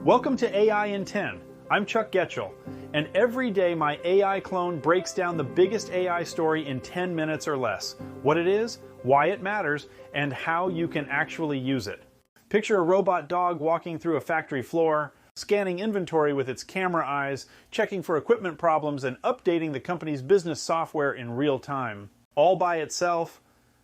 Welcome to AI in 10. I'm Chuck Goetschel, and every day my AI clone breaks down the biggest AI story in 10 minutes or less. What it is, why it matters, and how you can actually use it. Picture a robot dog walking through a factory floor, scanning inventory with its camera eyes, checking for equipment problems, and updating the company's business software in real time. All by itself,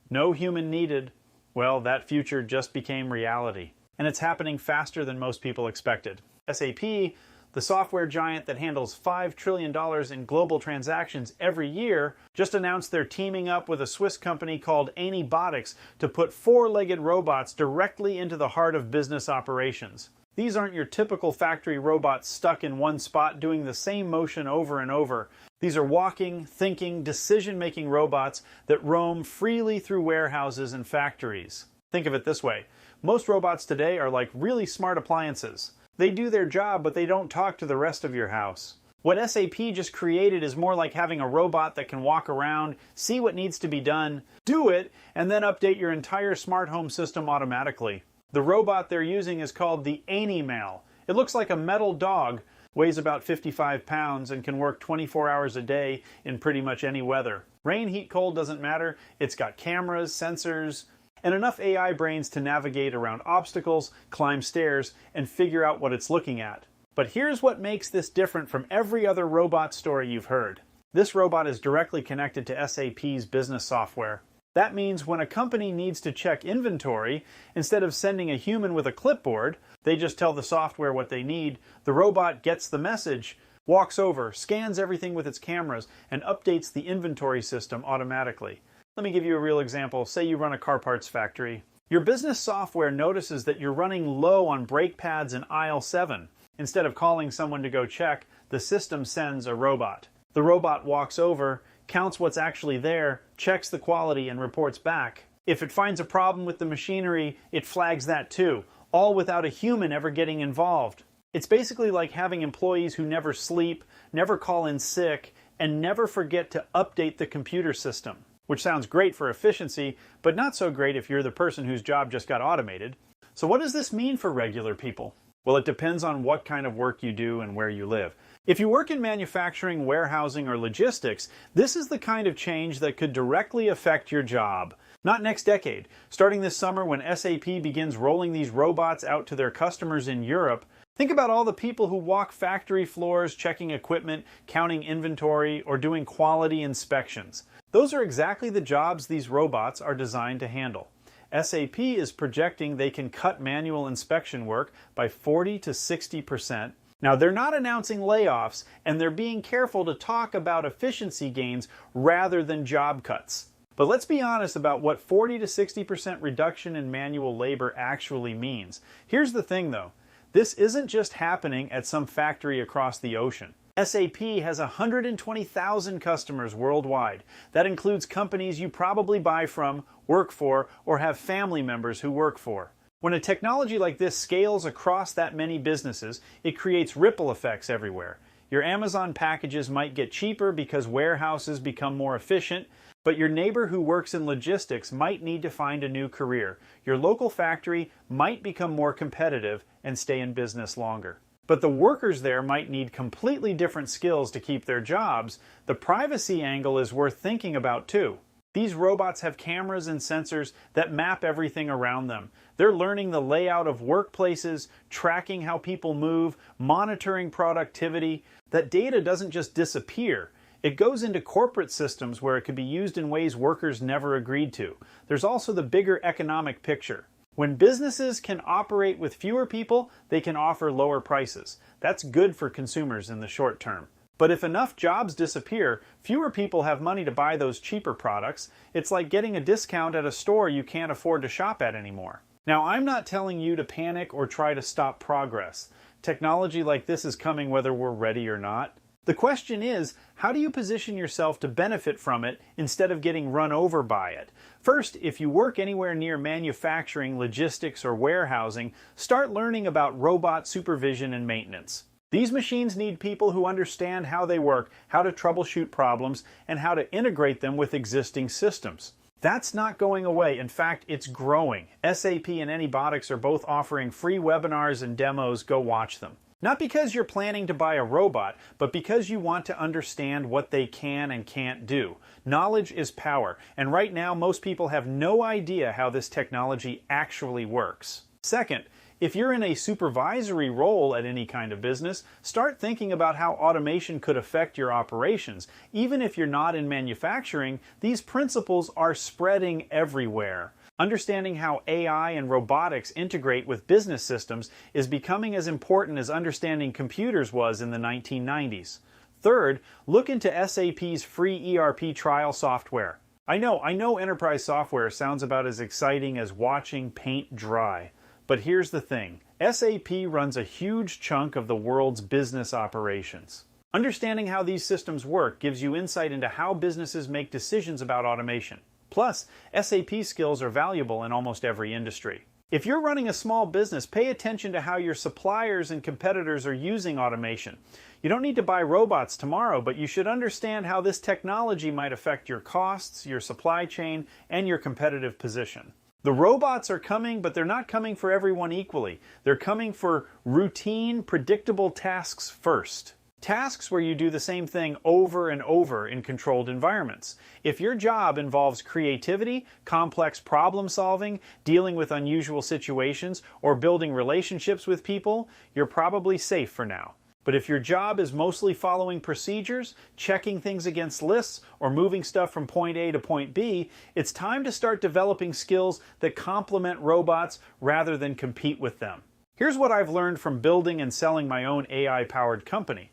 no human needed. Well, that future just became reality. And it's happening faster than most people expected. SAP, the software giant that handles $5 trillion in global transactions every year, just announced they're teaming up with a Swiss company called Anybotics to put four-legged robots directly into the heart of business operations. These aren't your typical factory robots stuck in one spot doing the same motion over and over. These are walking, thinking, decision-making robots that roam freely through warehouses and factories. Think of it this way. Most robots today are like really smart appliances. They do their job, but they don't talk to the rest of your house. What SAP just created is more like having a robot that can walk around, see what needs to be done, do it, and then update your entire smart home system automatically. The robot they're using is called the Anymal. It looks like a metal dog, weighs about 55 pounds, and can work 24 hours a day in pretty much any weather. Rain, heat, cold doesn't matter. It's got cameras, sensors, and enough AI brains to navigate around obstacles, climb stairs, and figure out what it's looking at. But here's what makes this different from every other robot story you've heard. This robot is directly connected to SAP's business software. That means when a company needs to check inventory, instead of sending a human with a clipboard, they just tell the software what they need, the robot gets the message, walks over, scans everything with its cameras, and updates the inventory system automatically. Let me give you a real example. Say you run a car parts factory. Your business software notices that you're running low on brake pads in aisle 7. Instead of calling someone to go check, the system sends a robot. The robot walks over, counts what's actually there, checks the quality, and reports back. If it finds a problem with the machinery, it flags that too, all without a human ever getting involved. It's basically like having employees who never sleep, never call in sick, and never forget to update the computer system. Which sounds great for efficiency, but not so great if you're the person whose job just got automated. So what does this mean for regular people? Well, it depends on what kind of work you do and where you live. If you work in manufacturing, warehousing, or logistics, this is the kind of change that could directly affect your job. Not next decade. Starting this summer when SAP begins rolling these robots out to their customers in Europe, think about all the people who walk factory floors, checking equipment, counting inventory, or doing quality inspections. Those are exactly the jobs these robots are designed to handle. SAP is projecting they can cut manual inspection work by 40 to 60%. Now, they're not announcing layoffs, and they're being careful to talk about efficiency gains rather than job cuts. But let's be honest about what 40 to 60% reduction in manual labor actually means. Here's the thing, though. This isn't just happening at some factory across the ocean. SAP has 120,000 customers worldwide. That includes companies you probably buy from, work for, or have family members who work for. When a technology like this scales across that many businesses, it creates ripple effects everywhere. Your Amazon packages might get cheaper because warehouses become more efficient, but your neighbor who works in logistics might need to find a new career. Your local factory might become more competitive and stay in business longer. But the workers there might need completely different skills to keep their jobs. The privacy angle is worth thinking about too. These robots have cameras and sensors that map everything around them. They're learning the layout of workplaces, tracking how people move, monitoring productivity. That data doesn't just disappear. It goes into corporate systems where it could be used in ways workers never agreed to. There's also the bigger economic picture. When businesses can operate with fewer people, they can offer lower prices. That's good for consumers in the short term. But if enough jobs disappear, fewer people have money to buy those cheaper products. It's like getting a discount at a store you can't afford to shop at anymore. Now, I'm not telling you to panic or try to stop progress. Technology like this is coming whether we're ready or not. The question is, how do you position yourself to benefit from it instead of getting run over by it? First, if you work anywhere near manufacturing, logistics, or warehousing, start learning about robot supervision and maintenance. These machines need people who understand how they work, how to troubleshoot problems, and how to integrate them with existing systems. That's not going away. In fact, it's growing. SAP and Anybotics are both offering free webinars and demos. Go watch them. Not because you're planning to buy a robot, but because you want to understand what they can and can't do. Knowledge is power, and right now most people have no idea how this technology actually works. Second, if you're in a supervisory role at any kind of business, start thinking about how automation could affect your operations. Even if you're not in manufacturing, these principles are spreading everywhere. Understanding how AI and robotics integrate with business systems is becoming as important as understanding computers was in the 1990s. Third, look into SAP's free ERP trial software. I know enterprise software sounds about as exciting as watching paint dry. But here's the thing, SAP runs a huge chunk of the world's business operations. Understanding how these systems work gives you insight into how businesses make decisions about automation. Plus, SAP skills are valuable in almost every industry. If you're running a small business, pay attention to how your suppliers and competitors are using automation. You don't need to buy robots tomorrow, but you should understand how this technology might affect your costs, your supply chain, and your competitive position. The robots are coming, but they're not coming for everyone equally. They're coming for routine, predictable tasks first. Tasks where you do the same thing over and over in controlled environments. If your job involves creativity, complex problem solving, dealing with unusual situations, or building relationships with people, you're probably safe for now. But if your job is mostly following procedures, checking things against lists, or moving stuff from point A to point B, it's time to start developing skills that complement robots rather than compete with them. Here's what I've learned from building and selling my own AI-powered company.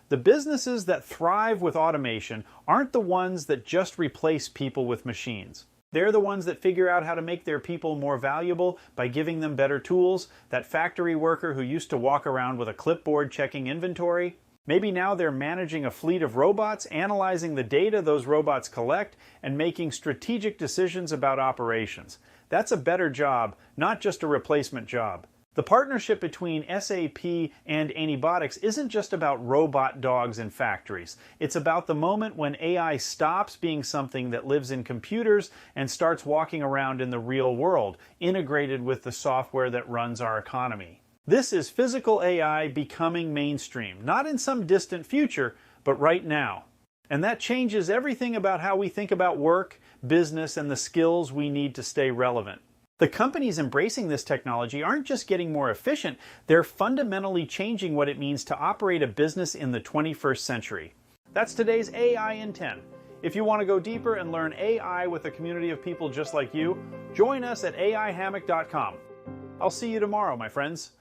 The businesses that thrive with automation aren't the ones that just replace people with machines. They're the ones that figure out how to make their people more valuable by giving them better tools. That factory worker who used to walk around with a clipboard checking inventory, maybe now they're managing a fleet of robots, analyzing the data those robots collect, and making strategic decisions about operations. That's a better job, not just a replacement job. The partnership between SAP and Anybotics isn't just about robot dogs in factories. It's about the moment when AI stops being something that lives in computers and starts walking around in the real world, integrated with the software that runs our economy. This is physical AI becoming mainstream, not in some distant future, but right now. And that changes everything about how we think about work, business, and the skills we need to stay relevant. The companies embracing this technology aren't just getting more efficient, they're fundamentally changing what it means to operate a business in the 21st century. That's today's AI in 10. If you want to go deeper and learn AI with a community of people just like you, join us at aihammock.com. I'll see you tomorrow, my friends.